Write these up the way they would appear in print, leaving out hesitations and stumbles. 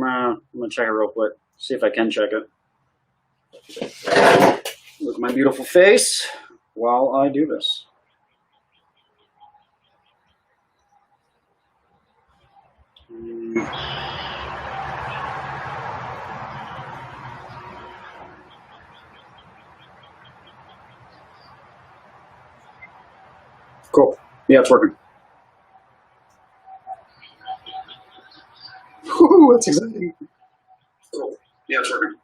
I'm gonna check it real quick. See if I can check it. Look at my beautiful face while I do this. Cool. Yeah, it's working. Woohoo, that's exciting. Cool. Yeah, it's working.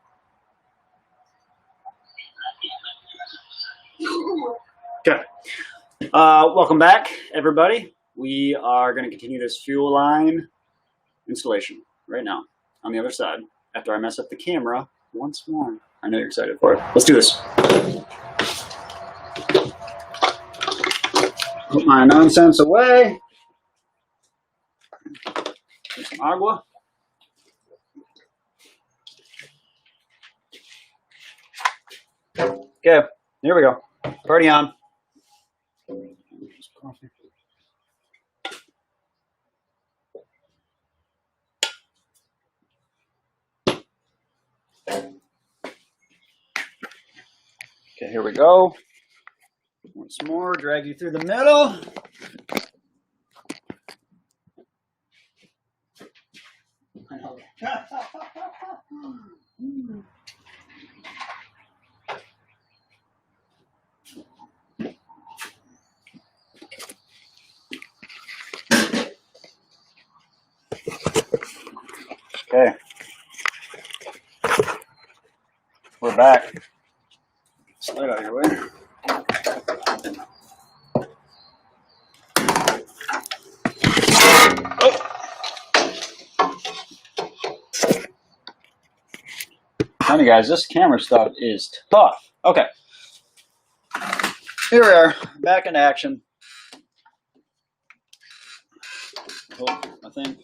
Okay. Welcome back, everybody. We are going to continue this fuel line installation right now on the other side after I mess up the camera once more. I know you're excited for it. Let's do this. Put my nonsense away. Here's some agua. Okay, here we go. Party on. Okay, here we go. Once more, drag you through the middle. Okay. We're back. Slide out of your way. Tell you guys, this camera stuff is tough. Okay. Here we are, back in action. Oh, I think.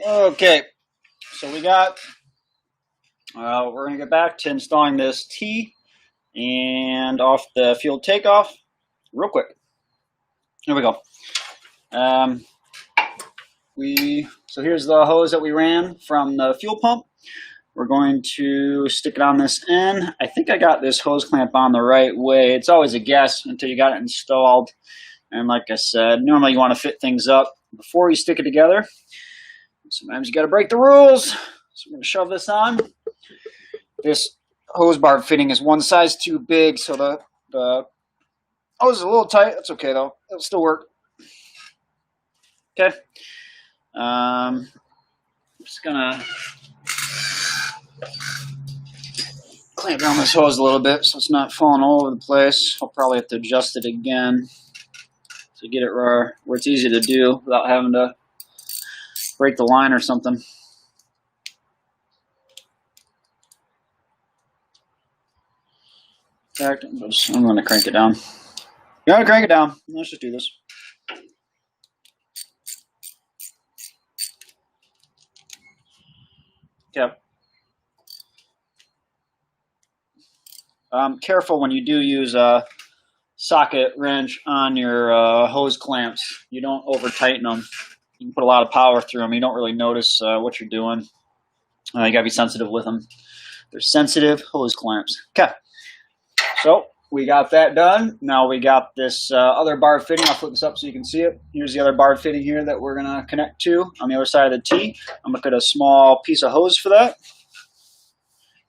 Okay, so we got, we're going to get back to installing this T and off the fuel takeoff real quick. Here we go. So here's the hose that we ran from the fuel pump. We're going to stick it on this end. I think I got this hose clamp on the right way. It's always a guess until you got it installed. And like I said, normally you want to fit things up before you stick it together. Sometimes you got to break the rules. So we're going to shove this on. This hose barb fitting is one size too big, so the hose is a little tight. That's okay though. It'll still work. Okay. I'm just gonna clamp down this hose a little bit so it's not falling all over the place. I'll probably have to adjust it again to get it where it's easy to do without having to break the line or something. In fact, I'm going to crank it down. You gotta crank it down. Let's just do this. Okay. Careful when you do use a socket wrench on your hose clamps. You don't over tighten them. You can put a lot of power through them. You don't really notice what you're doing. You gotta be sensitive with them. They're sensitive hose clamps. Okay. So we got that done. Now we got this other barb fitting. I'll flip this up so you can see it. Here's the other barb fitting here that we're gonna connect to on the other side of the T. I'm gonna cut a small piece of hose for that.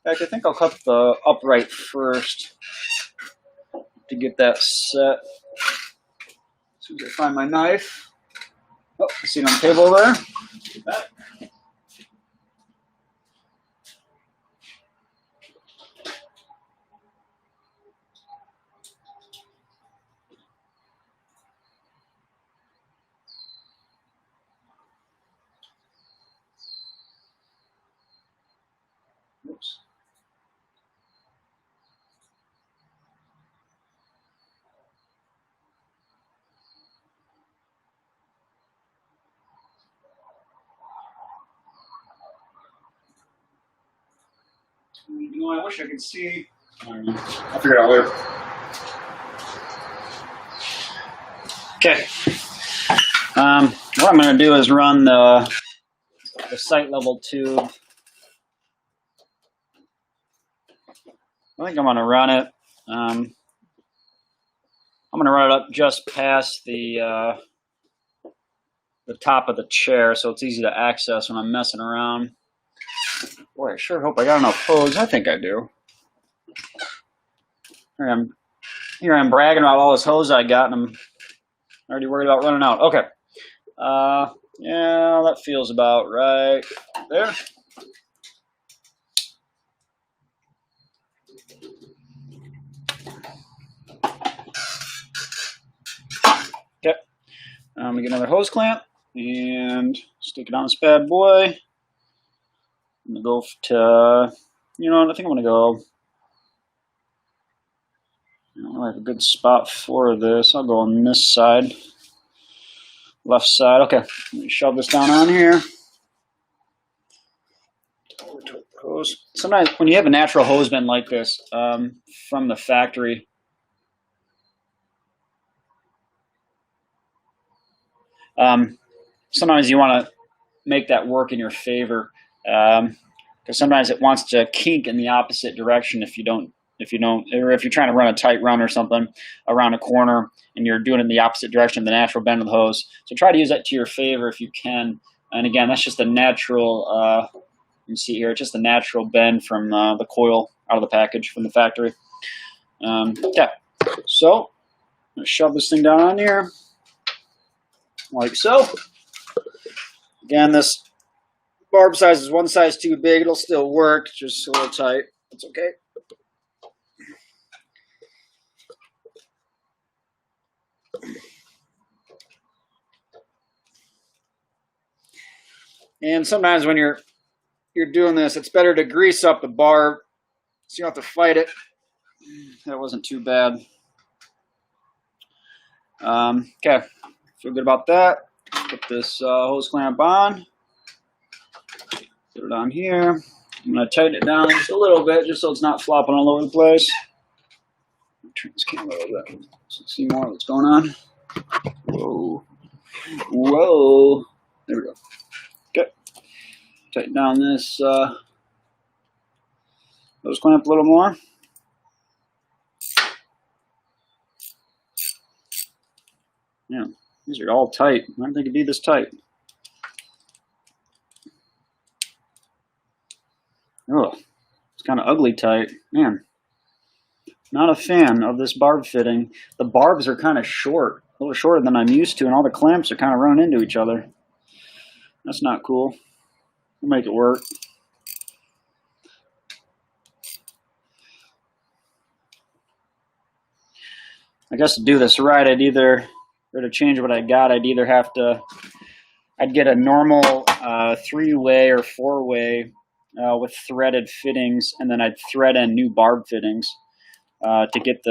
In fact, I think I'll cut the upright first to get that set. As soon as I find my knife. Oh, I see it on the table there. That. Oops. You know, I wish I could see. I don't know. I'll figure it out later. Okay. What I'm going to do is run the the sight level tube. I think I'm going to run it. I'm going to run it up just past the top of the chair, so it's easy to access when I'm messing around. Boy, I sure hope I got enough hose. I think I do. Here I'm bragging about all this hose I got, and I'm already worried about running out. Okay. Yeah, that feels about right there. Okay. I'm going to get another hose clamp and stick it on this bad boy. I'm going to go to, you know what, I think I'm going to go, I don't really have a good spot for this. I'll go on this side, left side. Okay, let me shove this down on here. Hose. Sometimes when you have a natural hose bend like this from the factory, sometimes you want to make that work in your favor, because sometimes it wants to kink in the opposite direction if you don't, or if you're trying to run a tight run or something around a corner and you're doing it in the opposite direction of the natural bend of the hose. So try to use that to your favor if you can. And again, that's just a natural. You can see here, it's just a natural bend from the coil out of the package from the factory. Yeah, so I'm gonna shove this thing down on here, like so. Again, this barb size is one size too big. It'll still work, just a little tight. It's okay. And sometimes when you're doing this, it's better to grease up the barb so you don't have to fight it. That wasn't too bad. Okay, feel good about that. Put this hose clamp on. Put it on here. I'm going to tighten it down just a little bit, just so it's not flopping all over the place. Turn this camera a little bit so you see more of what's going on. Whoa. Whoa. There we go. Okay. Tighten down this hose clamp a little more. Yeah, these are all tight. I didn't think it'd be this tight. Oh, it's kind of ugly tight. Man, not a fan of this barb fitting. The barbs are kind of short, a little shorter than I'm used to, and all the clamps are kind of running into each other. That's not cool. We'll make it work. I guess to do this right, or to change what I got, I'd either have to, I'd get a normal 3-way or 4-way with threaded fittings, and then I'd thread in new barb fittings to get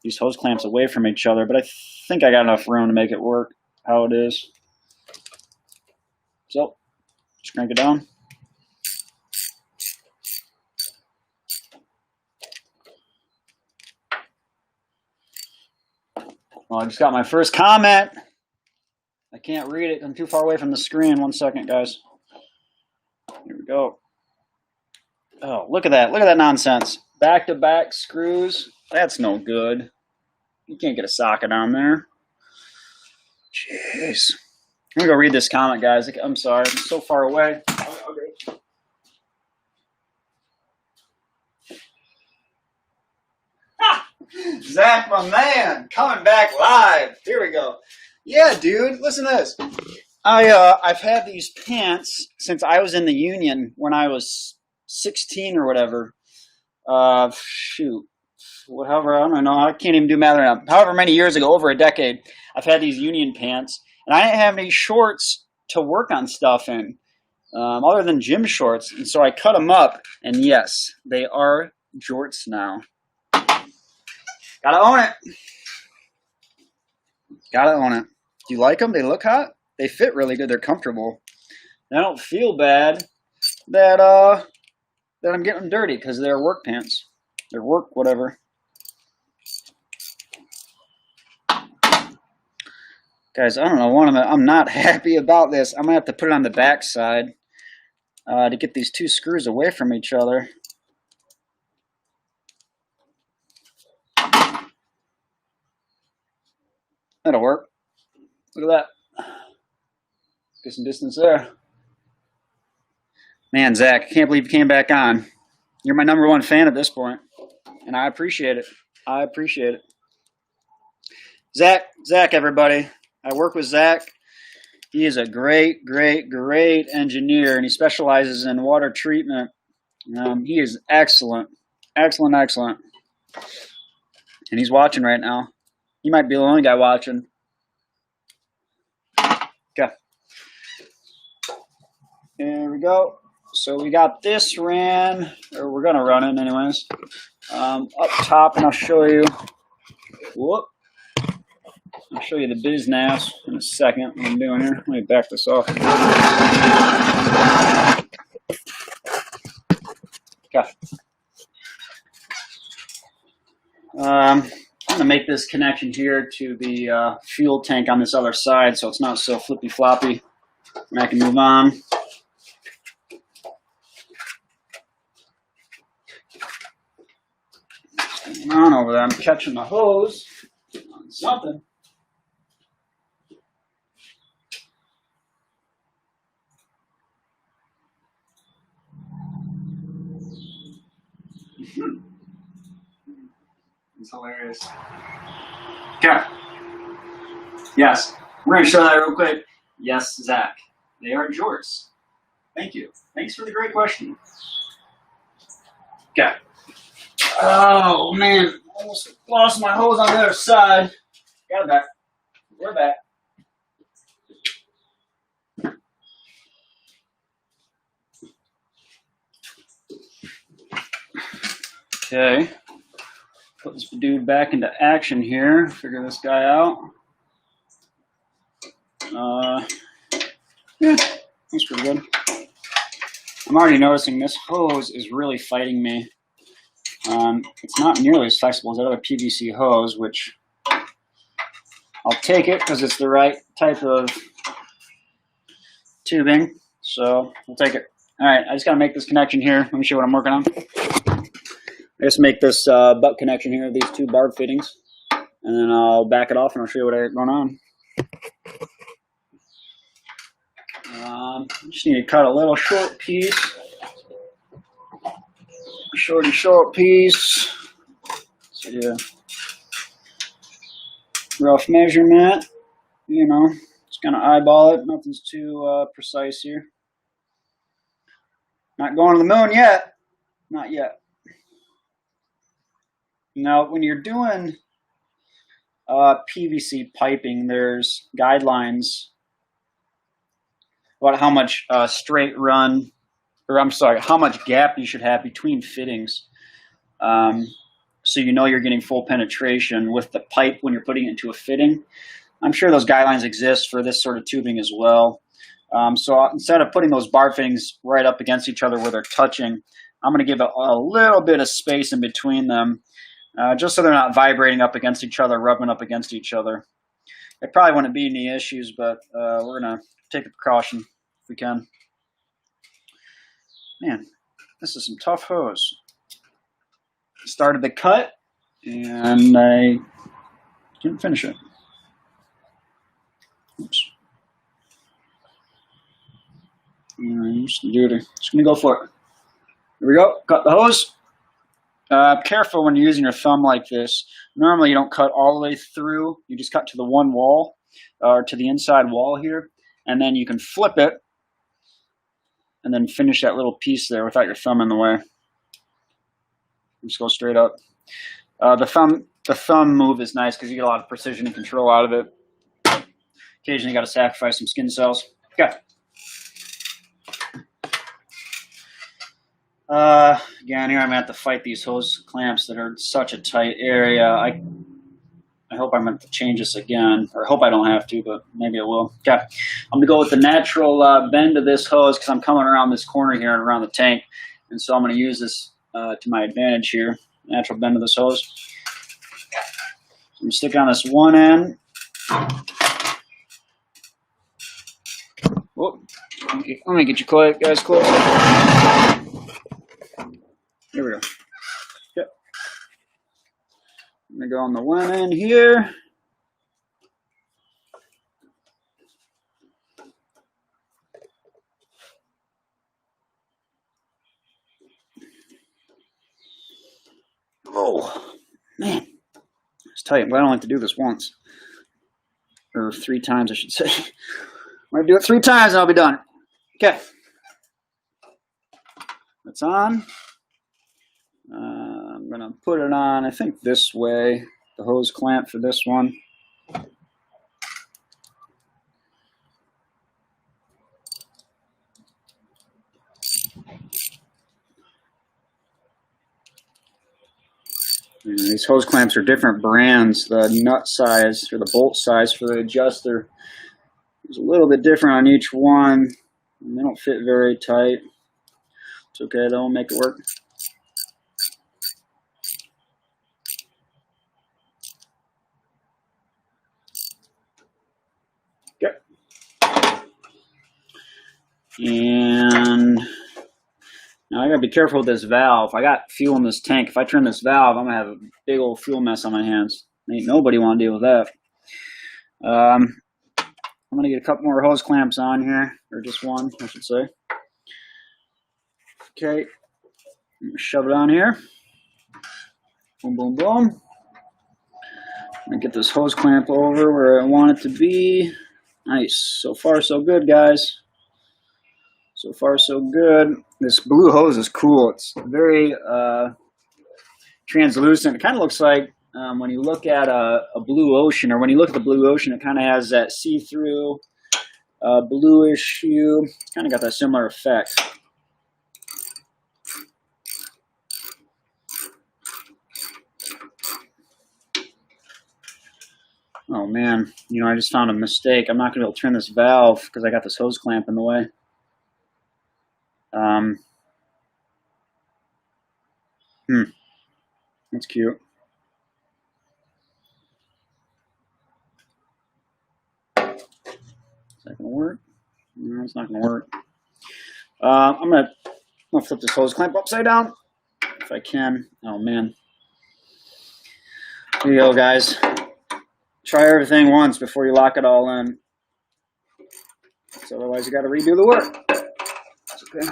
these hose clamps away from each other. But I think I got enough room to make it work how it is. So, just crank it down. Well, I just got my first comment. I can't read it. I'm too far away from the screen. 1 second, guys. Here we go. Oh, look at that. Look at that nonsense. Back-to-back screws. That's no good. You can't get a socket on there. Jeez. I'm going to go read this comment, guys. I'm sorry. I'm so far away. Okay. Zach, my man, coming back live. Here we go. Yeah, dude, listen to this. I've had these pants since I was in the Union when I was 16 or whatever. Shoot. However, I don't know. I can't even do math right now. However many years ago, over a decade, I've had these Union pants, and I didn't have any shorts to work on stuff in, other than gym shorts. And so I cut them up, and yes, they are jorts now. Gotta own it. Gotta own it. Do you like them? They look hot. They fit really good. They're comfortable. And I don't feel bad that I'm getting them dirty because they're work pants. They're work whatever. Guys, I don't know, I'm not happy about this. I'm gonna have to put it on the back side to get these two screws away from each other. That'll work. Look at that. Get some distance there. Man, Zach, I can't believe you came back on. You're my #1 fan at this point, and I appreciate it. I appreciate it. Zach, everybody. I work with Zach. He is a great engineer, and he specializes in water treatment. He is excellent. And he's watching right now. He might be the only guy watching. Okay. There we go. So we got this ran, or we're going to run it anyways, up top, and I'll show you. Whoop. I'll show you the biznaz in a second what I'm doing here. Let me back this off. Okay. I'm going to make this connection here to the fuel tank on this other side so it's not so flippy floppy, and I can move on. What's going on over there? I'm catching the hose on something. It's hilarious. Okay. Yes. We're going to show that real quick. Yes, Zach. They are yours. Thank you. Thanks for the great question. Okay. Oh, man. Almost lost my hose on the other side. Got it back. We're back. Okay. Put this dude back into action here. Figure this guy out. Yeah, that's pretty good. I'm already noticing this hose is really fighting me. It's not nearly as flexible as that other PVC hose, which I'll take it because it's the right type of tubing. So we'll take it. All right, I just got to make this connection here. Let me show you what I'm working on. I just make this butt connection here, these two barb fittings, and then I'll back it off and I'll show you what I got going on. Just need to cut a little short piece. Short piece. So yeah, rough measurement. You know, just gonna eyeball it. Nothing's too precise here. Not going to the moon yet. Not yet. Now, when you're doing PVC piping, there's guidelines about how much straight run, or I'm sorry, how much gap you should have between fittings. So you know you're getting full penetration with the pipe when you're putting it into a fitting. I'm sure those guidelines exist for this sort of tubing as well. So instead of putting those bar fittings right up against each other where they're touching, I'm going to give a little bit of space in between them, just so they're not vibrating up against each other, rubbing up against each other. It probably wouldn't be any issues, but we're going to take the precaution if we can. Man, this is some tough hose. Started the cut, and I didn't finish it. Oops. Just gonna go for it. Here we go. Cut the hose. Careful when you're using your thumb like this. Normally you don't cut all the way through. You just cut to the one wall, or to the inside wall here, and then you can flip it, and then finish that little piece there without your thumb in the way. Just go straight up. The thumb move is nice because you get a lot of precision and control out of it. Occasionally you got to sacrifice some skin cells. Okay. Again, here I'm going to have to fight these hose clamps that are in such a tight area. I hope I'm going to change this again, or I hope I don't have to, but maybe I will. Okay, I'm going to go with the natural bend of this hose because I'm coming around this corner here and around the tank, and so I'm going to use this to my advantage here, natural bend of this hose. So I'm going to stick on this one end. Let me get you guys close. Here we go. Yep. I'm gonna go on the one end here. Oh, man. It's tight, but I don't like to do this once. Or 3 times, I should say. I'm going to do it 3 times and I'll be done. Okay. It's on. I'm going to put it on, I think, this way. The hose clamp for this one. And these hose clamps are different brands. The nut size or the bolt size for the adjuster is a little bit different on each one. And they don't fit very tight. It's okay, they'll make it work. Okay. And now I gotta be careful with this valve. I got fuel in this tank. If I turn this valve, I'm gonna have a big old fuel mess on my hands. Ain't nobody want to deal with that. I'm gonna get a couple more hose clamps on here, or just one, I should say. Okay, I'm gonna shove it on here. Boom, boom, boom. I'm gonna get this hose clamp over where I want it to be. Nice. So far, so good, guys. So far, so good. This blue hose is cool. It's very translucent. It kind of looks like when you look at a blue ocean, or when you look at the blue ocean, it kind of has that see-through bluish hue. Kind of got that similar effect. Oh man, you know, I just found a mistake. I'm not going to be able to turn this valve because I got this hose clamp in the way. That's cute. Is that going to work? No, it's not going to work. I'm going to flip this hose clamp upside down if I can. Oh man. Here you go, guys. Try everything once before you lock it all in. So otherwise you got to redo the work. It's okay.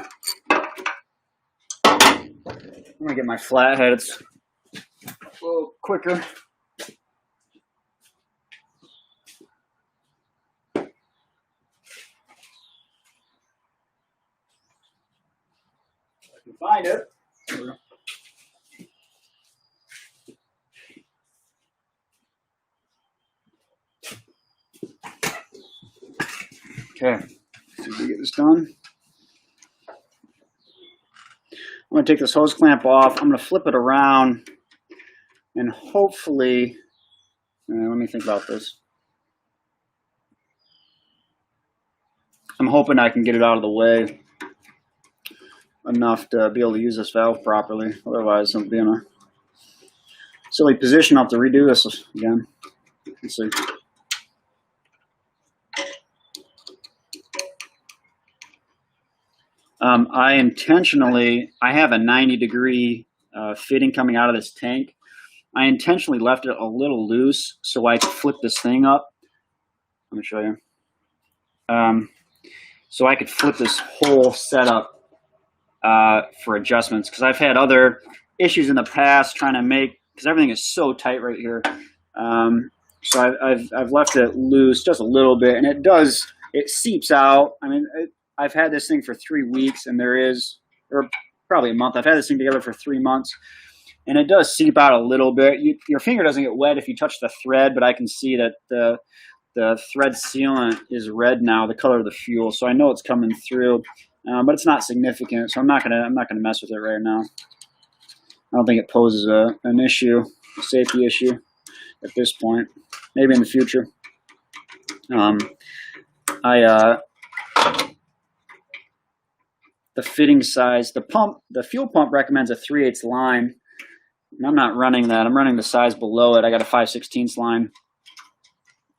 I'm gonna get my flathead. It's a little quicker. If I can find it. Okay, see if we get this done. I'm going to take this hose clamp off. I'm going to flip it around and hopefully, let me think about this. I'm hoping I can get it out of the way enough to be able to use this valve properly. Otherwise, I'll be in a silly position. I'll have to redo this again. Let's see. I have a 90-degree fitting coming out of this tank. I intentionally left it a little loose so I could flip this thing up. Let me show you. So I could flip this whole setup for adjustments, because I've had other issues in the past trying to make, because everything is so tight right here. So I've left it loose just a little bit, and it seeps out. I mean, I've had this thing for 3 weeks, and or probably a month. I've had this thing together for 3 months, and it does seep out a little bit. Your finger doesn't get wet if you touch the thread, but I can see that the thread sealant is red now, the color of the fuel. So I know it's coming through, but it's not significant. So I'm not gonna mess with it right now. I don't think it poses an issue, a safety issue at this point. Maybe in the future. The fitting size, the fuel pump recommends a 3/8 line. And I'm not running that. I'm running the size below it. I got a 5/16 line,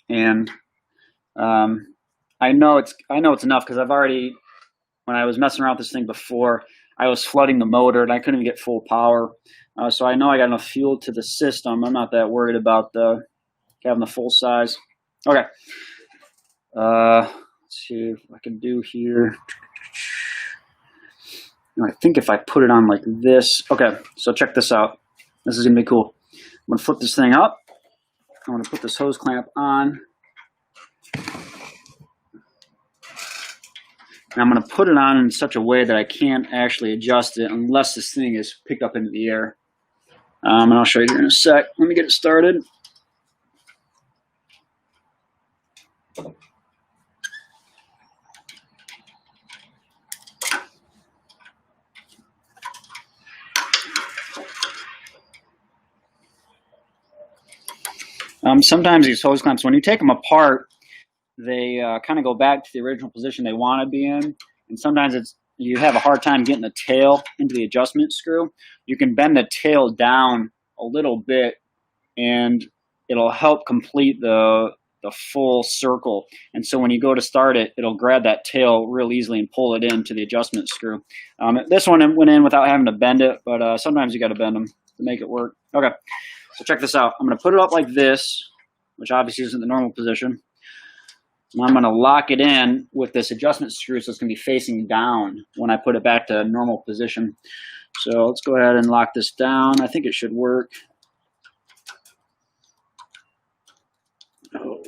and I know it's enough because I've already when I was messing around with this thing before, I was flooding the motor and I couldn't even get full power. So I know I got enough fuel to the system. I'm not that worried about having the full size. Okay. Let's see what I can do here. I think if I put it on like this. Okay, so check this out. This is going to be cool. I'm going to flip this thing up. I'm going to put this hose clamp on. And I'm going to put it on in such a way that I can't actually adjust it unless this thing is picked up into the air. And I'll show you here in a sec. Let me get it started. Sometimes these hose clamps, when you take them apart, they kind of go back to the original position they want to be in. And sometimes you have a hard time getting the tail into the adjustment screw. You can bend the tail down a little bit and it'll help complete the full circle. And so when you go to start it, it'll grab that tail real easily and pull it into the adjustment screw. This one went in without having to bend it, but sometimes you got to bend them to make it work. Okay, so check this out. I'm going to put it up like this, which obviously isn't the normal position. And I'm going to lock it in with this adjustment screw so it's going to be facing down when I put it back to normal position. So let's go ahead and lock this down. I think it should work. Oh.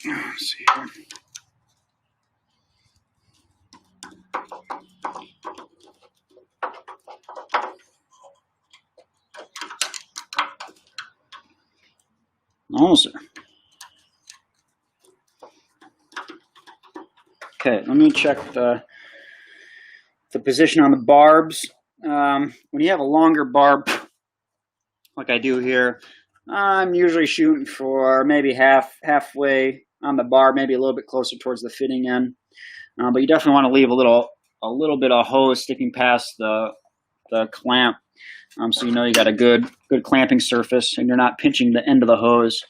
Let's see here. Almost there. Okay, let me check the position on the barbs. When you have a longer barb, like I do here, I'm usually shooting for maybe halfway on the barb, maybe a little bit closer towards the fitting end. But you definitely want to leave a little bit of hose sticking past the clamp. So you know you got a good clamping surface and you're not pinching the end of the hose.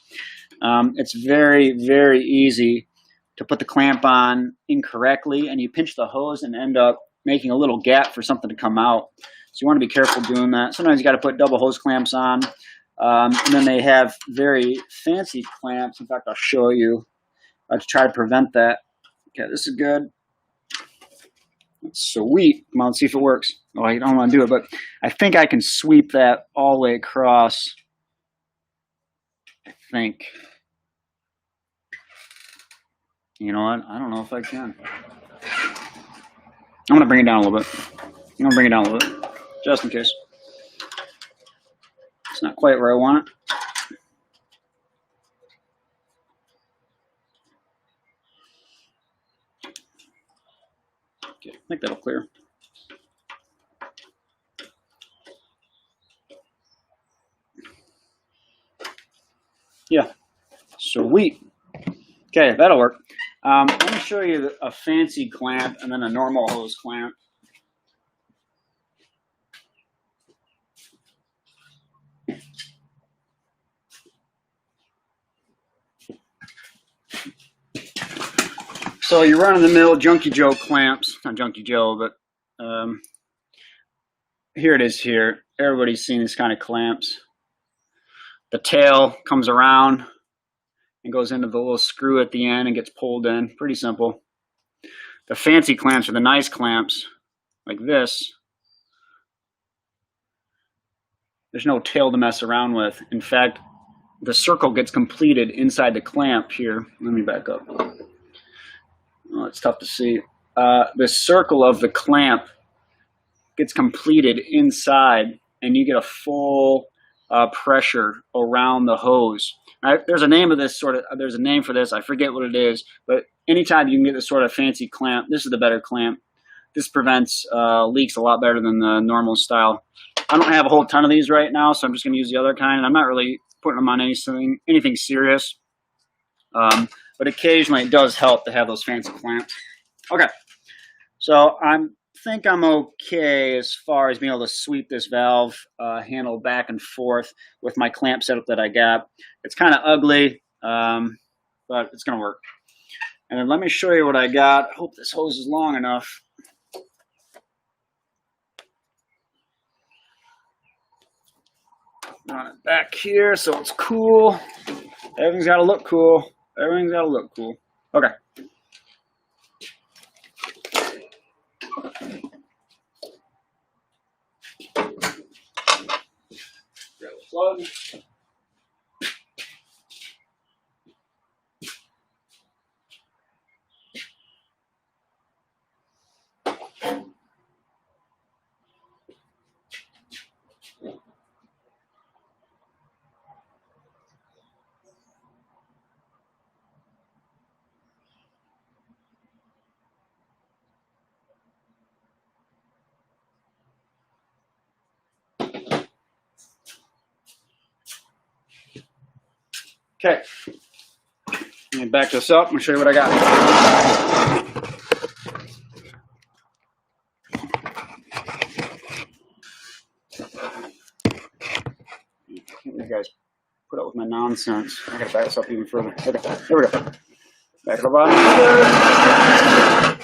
It's very, very easy to put the clamp on incorrectly and you pinch the hose and end up making a little gap for something to come out. So you want to be careful doing that. Sometimes you got to put double hose clamps on. And then they have very fancy clamps. In fact, I'll show you to try to prevent that. Okay, this is good. That's sweet. Come on, let's see if it works. Oh, I don't want to do it, but I think I can sweep that all the way across. I think. You know what? I don't know if I can. I'm going to bring it down a little bit. Just in case. It's not quite where I want it. Okay, I think that'll clear. Yeah, sweet. Okay, that'll work. Let me show you a fancy clamp and then a normal hose clamp. So you're running the mill Junkie Joe clamps, not Junkie Joe, but here it is here. Everybody's seen this kind of clamps. The tail comes around and goes into the little screw at the end and gets pulled in. Pretty simple. The fancy clamps are the nice clamps, like this. There's no tail to mess around with. In fact, the circle gets completed inside the clamp here. Let me back up. Oh, it's tough to see. The circle of the clamp gets completed inside, and you get a full pressure around the hose. There's a name of this there's a name for this. I forget what it is, but anytime you can get this sort of fancy clamp, this is the better clamp. This prevents leaks a lot better than the normal style. I don't have a whole ton of these right now, so I'm just going to use the other kind. I'm not really putting them on anything serious. But occasionally it does help to have those fancy clamps. Okay, so I'm think I'm okay as far as being able to sweep this valve handle back and forth with my clamp setup that I got. It's kind of ugly, but it's going to work. And then let me show you what I got. I hope this hose is long enough. Run it back here so it's cool. Everything's got to look cool. Everything's got to look cool. Okay. Grab a plug. Okay, let me back this up and show you what I got. You guys put up with my nonsense. I gotta back this up even further. Okay, here we go. Back to the bottom.